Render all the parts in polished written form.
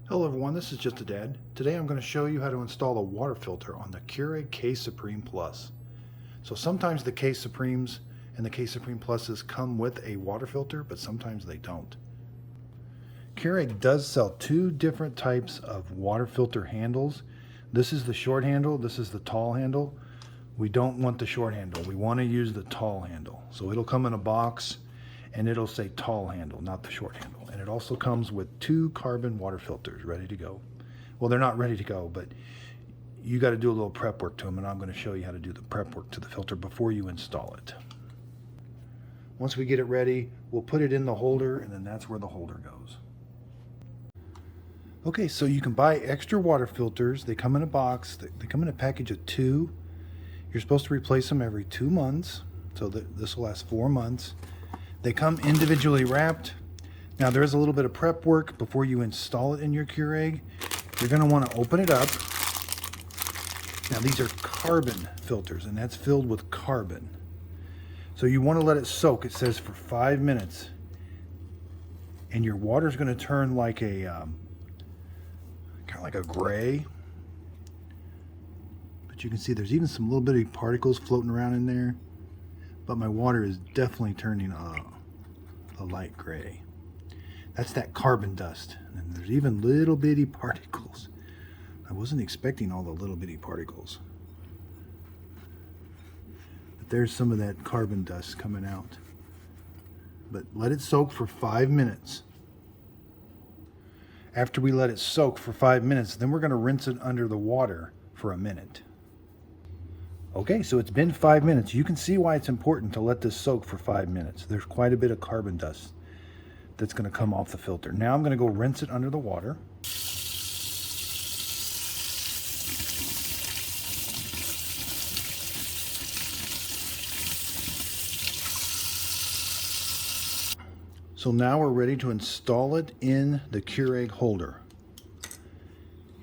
Hello everyone, this is Just a Dad. Today I'm going to show you how to install a water filter on the Keurig K-Supreme Plus. So sometimes the K-Supremes and the K-Supreme Pluses come with a water filter, but sometimes they don't. Keurig does sell two different types of water filter handles. This is the short handle, this is the tall handle. We don't want the short handle, we want to use the tall handle. So it'll come in a box and it'll say tall handle, not the short handle. And it also comes with two carbon water filters ready to go. Well, they're not ready to go, but you got to do a little prep work to them, and I'm going to show you how to do the prep work to the filter before you install it. Once we get it ready, we'll put it in the holder, and then that's where the holder goes. Okay, so you can buy extra water filters. They come in a box. They come in a package of 2. You're supposed to replace them every 2 months, so this will last 4 months. They come individually wrapped. Now there is a little bit of prep work before you install it in your Keurig. You're going to want to open it up. Now these are carbon filters, and that's filled with carbon. So you want to let it soak. It says for 5 minutes, and your water is going to turn like a kind of like a gray. But you can see there's even some little bitty particles floating around in there. But my water is definitely turning a light gray. That's that carbon dust. And there's even little bitty particles. I wasn't expecting all the little bitty particles. But there's some of that carbon dust coming out. But let it soak for 5 minutes. After we let it soak for 5 minutes, then we're going to rinse it under the water for a minute. Okay, so it's been 5 minutes. You can see why it's important to let this soak for 5 minutes. There's quite a bit of carbon dust that's going to come off the filter. Now I'm going to go rinse it under the water. So now we're ready to install it in the Keurig holder.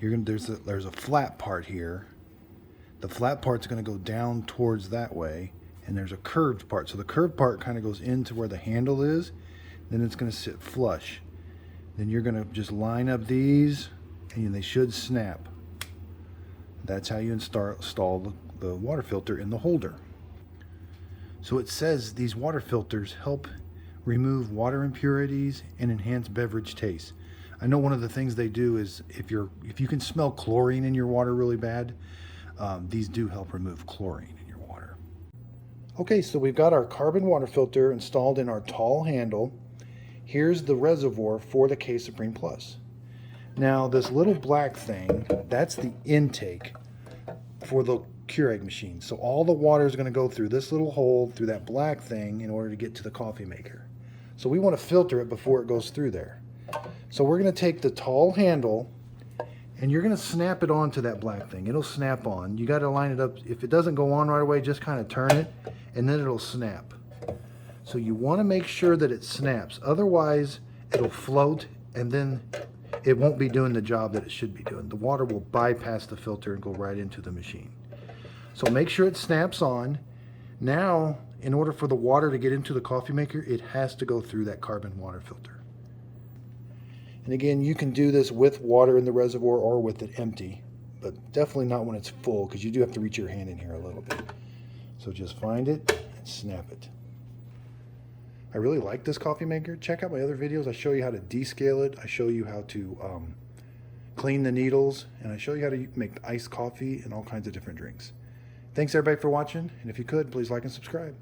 There's a flat part here. The flat part's going to go down towards that way, and there's a curved part. So the curved part kind of goes into where the handle is, then it's going to sit flush. Then you're going to just line up these, and they should snap. That's how you install the water filter in the holder. So it says these water filters help remove water impurities and enhance beverage taste. I know one of the things they do is if you can smell chlorine in your water really bad, these do help remove chlorine in your water. Okay, so we've got our carbon water filter installed in our tall handle. Here's the reservoir for the K-Supreme Plus. Now this little black thing, that's the intake for the Keurig machine. So all the water is going to go through this little hole, through that black thing, in order to get to the coffee maker. So we want to filter it before it goes through there. So we're going to take the tall handle, and you're going to snap it onto that black thing. It'll snap on. You got to line it up. If it doesn't go on right away, just kind of turn it, and then it'll snap. So you want to make sure that it snaps. Otherwise, it'll float, and then it won't be doing the job that it should be doing. The water will bypass the filter and go right into the machine. So make sure it snaps on. Now, in order for the water to get into the coffee maker, it has to go through that carbon water filter. And again, you can do this with water in the reservoir or with it empty, but definitely not when it's full, because you do have to reach your hand in here a little bit. So just find it and snap it. I really like this coffee maker. Check out my other videos. I show you how to descale it. I show you how to clean the needles, and I show you how to make iced coffee and all kinds of different drinks. Thanks everybody for watching, and if you could, please like and subscribe.